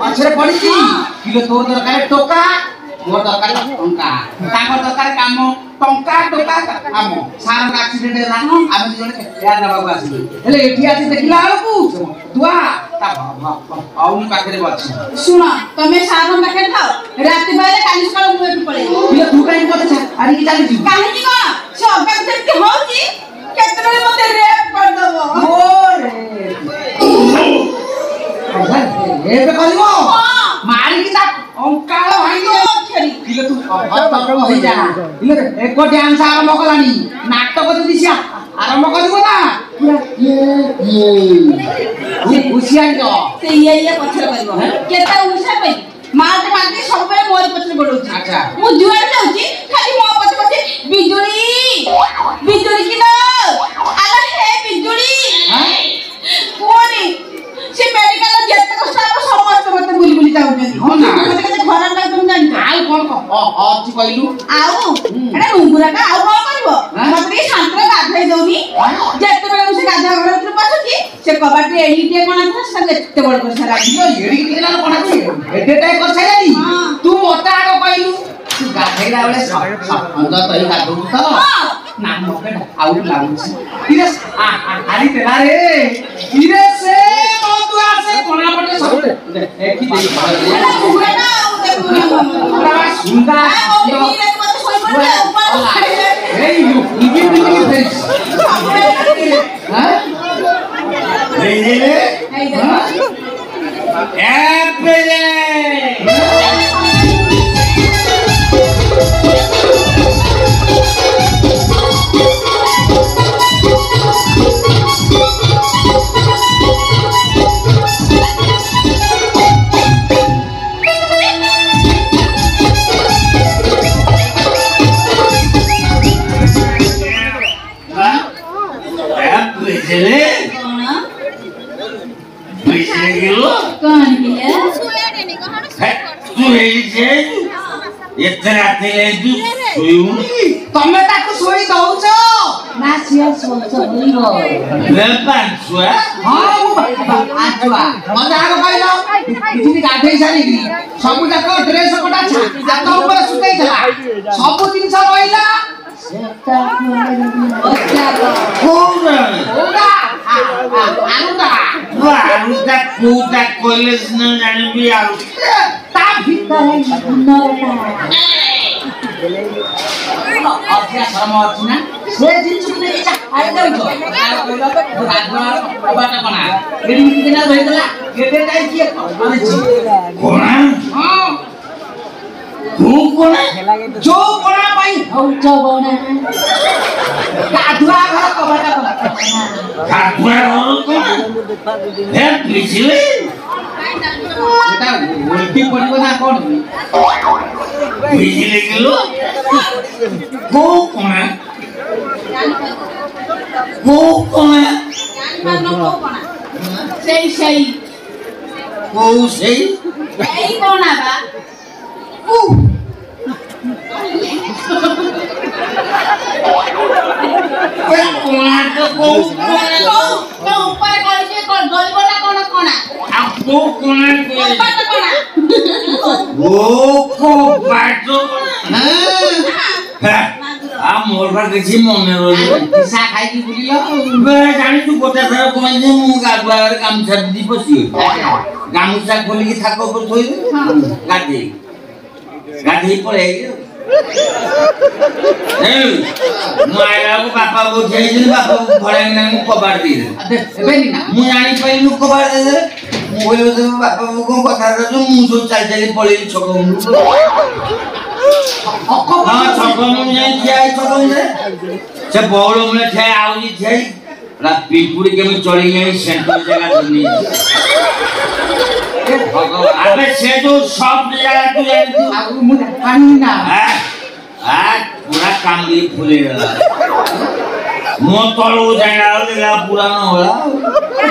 अच्छे पड़ी किलो तोर दरकार टोका मोर दरकार टंका तांगर दरकार काम टंका टोका काम सार एक्सीडेंट ହେଲା ଆମେ जने यार नबाबू आसी हेले एठी आसी देखिला आलकू दुआ ता आउनी पाखरे बछि सुन तमे सार पाखे थाओ राति बेले काली सकाळ मुए पळे किलो तू काई कथा आरी की चाली काहे की कोन से अगाक जेते होची केतरे मते रेप कर दबो ओरे एबे करिवो मारी की ता अंकाळ भाई खेली किलो तू हत्तर हो जा किलो एक डांस आरंभ कलानी नाटक दिसिया आरंभ करबो ना ये खुशियान जो से ये पछर करबो केता उषा पे मार मारती सब पे मोर पछर बडौची अच्छा मु जुआर जाउची खाली मो पछ पछ बिजुली बिजुली किलो आला हे बिजुली हां कोनी से मेडिकल जेते कष्ट समस्त मते बुली बुली जाउनी हो ना मते केते खराब लाग तुम जानि आउ कोन अछि कहलु आउ एटा रुंगुरा का आउ कोन करबो मते शांत्र गाधै दउनी जेते बेले से गाधा घर उतर पछुची से कबाटी एही के कोन था से एते बड़ कर सारा एडी केला कोन अछि एते टाइ कर छाइली तू मोटा आगो कहलु तू गाधैला बेले अंदर तई गाधौ त ना मोके आउ लागुछि इरेस आली तेला रे इरेस से मौतुआ से कोना पटे सब एकी देई एटा रुंगुरा ना उते पूरा सुंदर यो नीरे मते सोई पड़े ऊपर ए यू इगे फेस हां रेले एप्पले तमे ताको सोई दउछ ना सिया सोच होइरो रे पांचुआ हां पांचुआ मजा आरो कहलो किछि गाधै सारी सब जाको ड्रेस कोटा हाथ ऊपर सुतै छला सब दिन सब रहिला सेटा होगा आरुदा कोटा कॉलेज न जानबी आरु ता भीतर नरटा अभ्या शर्म अछि ना से जिंस ने इच्छा आइ दउ छ कहलो राजमा बाटा बना एडी दिना भइतला केते टाइ के माने छी कोना हां तू कोना जो कोना पाई हौच बना गाधुआ घर कबाटा बना गाधुआ घर कोना हे बिजली এটা ওলটি পড়িব না কোন বিজলি গেল গো কোনা সেই গো সেই এই কোনা বা কোনা তো গো কোনা ऊपर करिए कोन गलबना कोना कोना आपको कोना बाटा कोना ओ को बाटो हां आ मोर बा देखि मने रोज पिसा खाइ की बुलियो बे जानि तू गोटे फेर कोन जे मु गाडुआर काम छाड दी पसी गामुसा खोली की थाको पर थोइ गाडी गाडी पळे ए मायला को बापा को जेई बापा को घरे ना कबार दी एबेनी ना मु जानि पइलु कबार दे मोयो दे बापा को कथा जो मु जो चाल चाली पळे छको हां छको मु जाई जाई छको रे से बौलो मने थे आउजी थे रा पिपुड़ी के में चढ़ी गई सेंटर जगह धरनी अबे से जो सब जगह तू जानी तू आगु मु कानी ना पूरा काम भी फुले रहा मो तळो जायला लेला पूरा न होला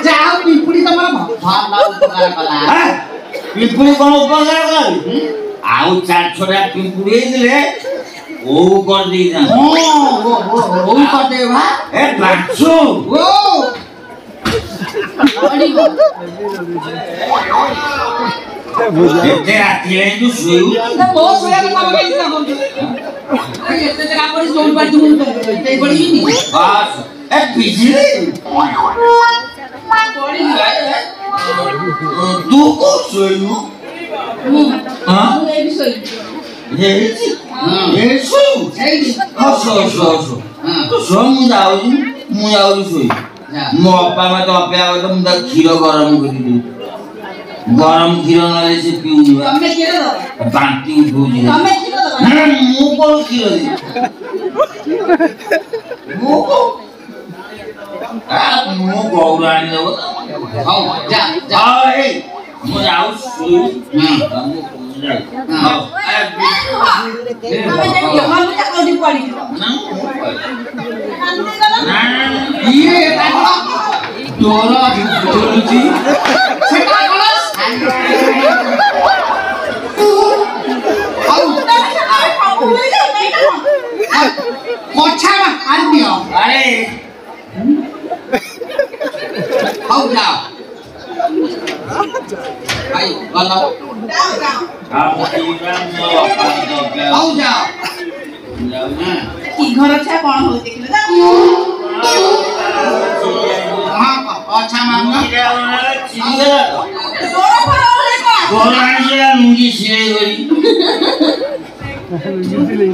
जाओ पिपुड़ी तमरा भाव ना उपकार कला पिपुड़ी कोन उपकार कला आउ चार छोरा पिपुड़ी दिले ओ कर दी जा ओ कर दे बा ए बाचो ओ ଏତେ ରାତି ହେଲାଣି ତୁ ଶୋଇବୁ? ମୋ ଶୋଇବା କଥା ଆମେ କାଇଁ ଚିନ୍ତା କରୁଛୁ? ଏତେ ଜାଗା ପଡି ଶୋଇ ପାରୁଛୁ ମୁଁ ଏଇ ପଡିବିନି। ବାସ୍ ଏ ବିଜିଲି ତୁ କୋଉ ଶୋଇବୁ? ମୁଁ ଏଇଠି ଶୋଇବି। ହେଇଛି ଏଇ ଶୋଇବୁ? ହଁ ଶୋ ତୁ ଶୋ ମୁଁ ଯାଉଛି ଶୋଇବି। ମୋ ବାପା ମତେ ଅପେକ୍ଷା କରିବ ମୁଁ ତାକୁ କ୍ଷୀର ଗରମ କରିଦେବି। ଗରମ କ୍ଷୀର ନହେଲେ ସେ ପିଉନି ବାନ୍ତି ଉଠଉଛି। ମୁଁ କଣ କ୍ଷୀର ଦେବି? ମୁଁ ଗୌର ଆଣିଦେବ। ହଉ ଯା ମୁଁ ଯାଉଛି ଶୋଇବି। घर छा कौन हो देखले जा हां अच्छा मामला गोरानी से लुंगी सिलाई करी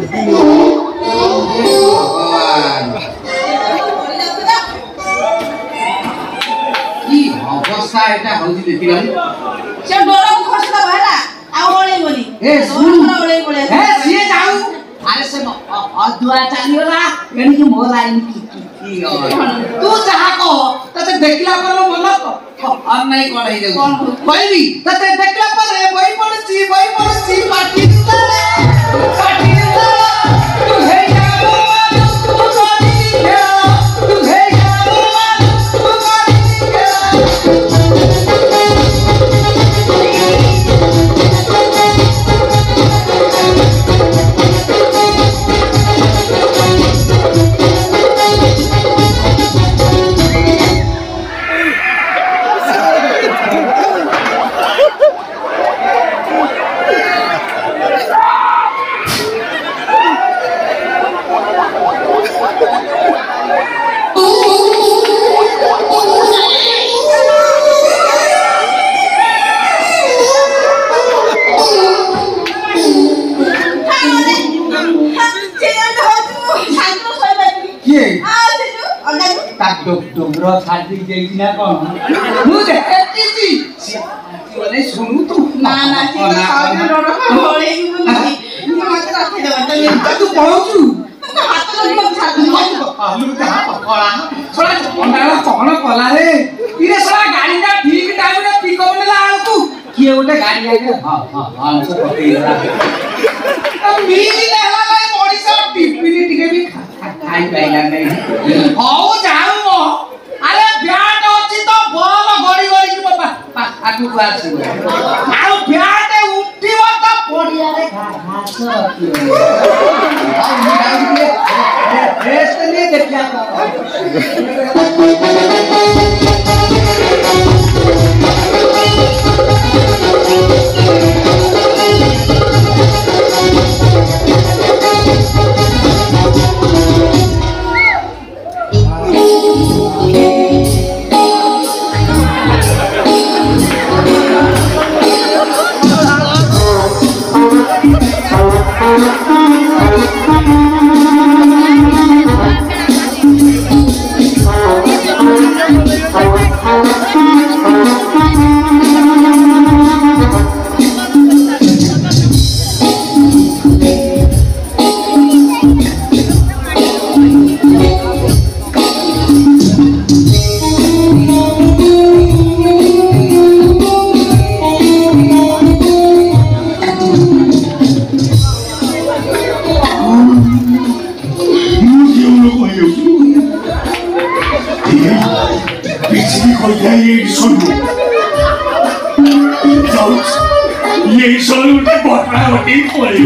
की अवस्था एटा होजी देखिला से डोरा को खस का भाला आ ओळे बोली ए सुन ओळे बोले ए सिए जाऊ अरे से अदुआ चालियोला एनी के मोर लाइन की तू जहा को तते देखला पर मन को और नहीं कोड़ाई दे कहबी तते देखला पर बई पड़ची पाटी तले तू हे जाओ तू कोनी खेला तू हे जाओ तू कोनी खेला डोंगरो छाड़ी देई ना कोन मु देखतीसी बोले सुनु तू ना ना से साउथ डोरा ओळे बोली ये मत रखे दे तू पहुंचू हाथ लगी मत छाड़ आलू के हाथ पकड़ा छोड़ा अंडाला कोन कला रे इरे साला गाड़ी का ठीक टाइम रे पिकअप ले आलकू किए ओटे गाड़ी आके हां से पकेइला अब मिली लेला भाई ओडिसा टिफिन टिके भी खाई पाइला नहीं हो जाऊ अरे ब्याट अछि तो बल गड़ी गड़ी की बाबा आगु आसी आ ब्याट उठिबो तो पडिया रे घास रेस्ट नहीं देखिया ये सोलूटे बोटरा होती कोई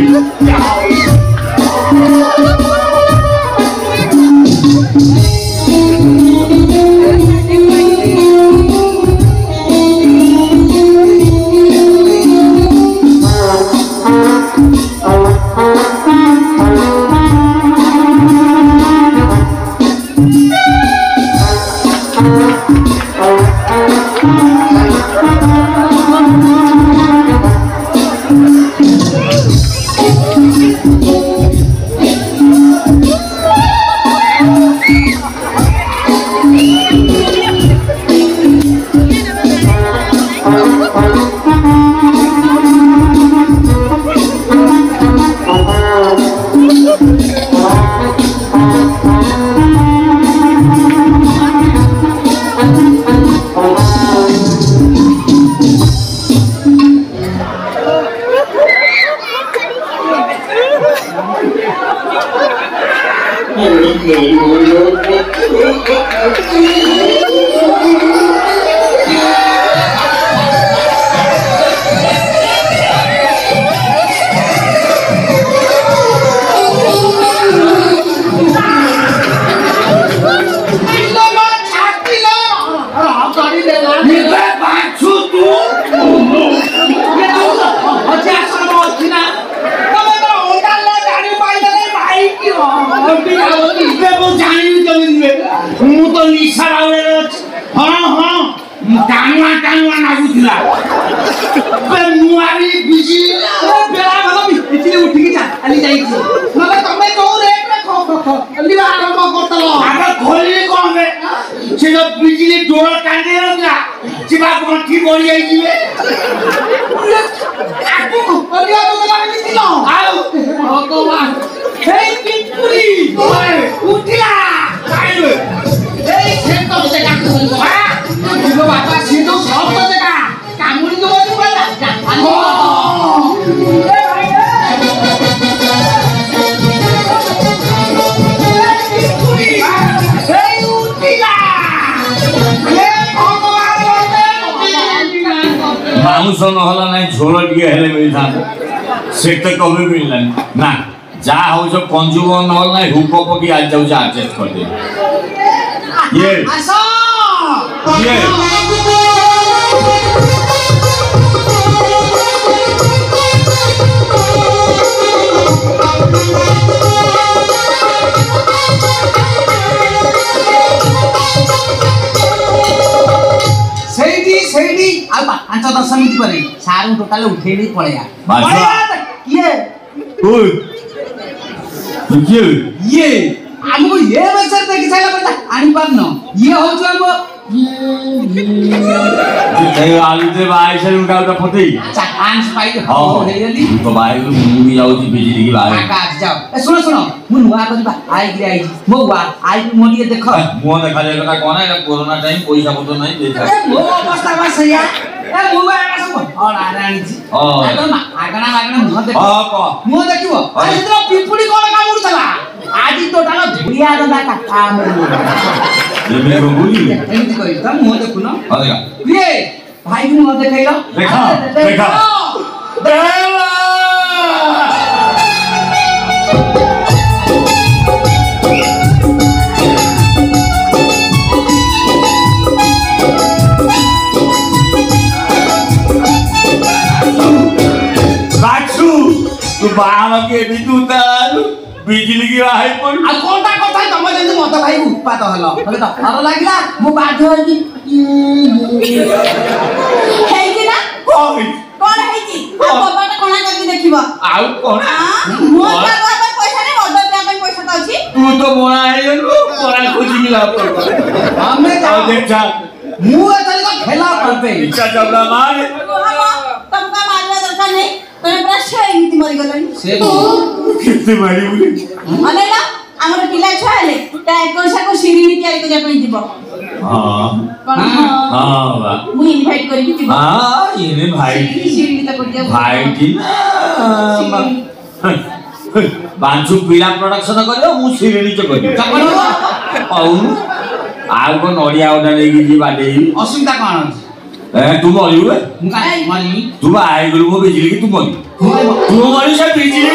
जोर कांदे रंगा चिबा कोठी बोली आई जीवे आपको ओडिया जत्रा मिथिल आओ भगवान हे पिंपुरी ओए उठिला काइलो ए खेत से का दिलो बाबा से तो सब तो जगह कामुड़ी तो बोली बोला ए भाई पिंपुरी हे उठिला हे भगवान मानुष नहला नहीं झोल टिके हेले मिलता से तो कभी मिललानी ना जा हो जो कंजुगो नहल नहीं हुक पकी आज जाऊ जा एडजस्ट कर दे ये आसो ये सेठी आ 5-10 मिनिट परे सारू टोटल उठेई नहीं पड़ेगा बाजा ये ओए ये हमको ये बच्चा देखि साला पता आनी पार न ये हो जो हम ये आलू दे भाई से उनका उनका पते ही चांस पाई हां हो हेली तो भाई को मुंह जाऊ जी बिजली की भाई काका जाओ ए सुनो सुनो मु नुआ करबा आई गिरे आई मो वा आई मोडी देखो मुंह देखा जाए का कोना है कोरोना टाइम पैसा पतो नहीं देता ए मो अवस्था बा सया ए मु वा आका सब और आरानी जी आगना आगना मुंह देखो हां को मुंह देखिबो आ इतना पिंपुड़ी कोन काम उठला आदि टोटल भुलिया दादा का काम ये मेरे को बोली एमती कहि त मुंह देखु न हां देखा ये भाई को मुंह देखाइलो देखा देखा देवा बाचू तू बाहर के विद्युत बिजली की हाई पर आ कोनटा কথা तम जंदी मत भाई उत्पात हलो बोले त हर लागिला मु बाध्य होई हेई कि ना कोई कोन हेई कि बाबा कोना करके देखिबो आउ कोन मोर बाबा पैसा ने ऑर्डर दे अपन पैसा त अछि तू तो मोरा है मोरा खोजी मिला पर हमने और देख जा मु चले तो खेला करते इच्छा जबला मार तुमका मारवा दरकार नहीं तमे पूरा छे इति मरि गलनी से कितने मारी बोली अने ना हमर पिला छाले ता कोसा को सीढ़ी तयारी करिया पई दिबो हां कोन हां बा मु इनवाइट करि दिबो हां ये भाई सीढ़ी त करिया भाई की बांचू पीला प्रोडक्शन करियो मु सिरेनी च करियो औनु आउ को नडिया ओडा लेकी जी बाडे असुविधा कोन ए तू मरियो मु का मरी तू आइ गुरु को बिजली की तू मरी तू मरी से बिजली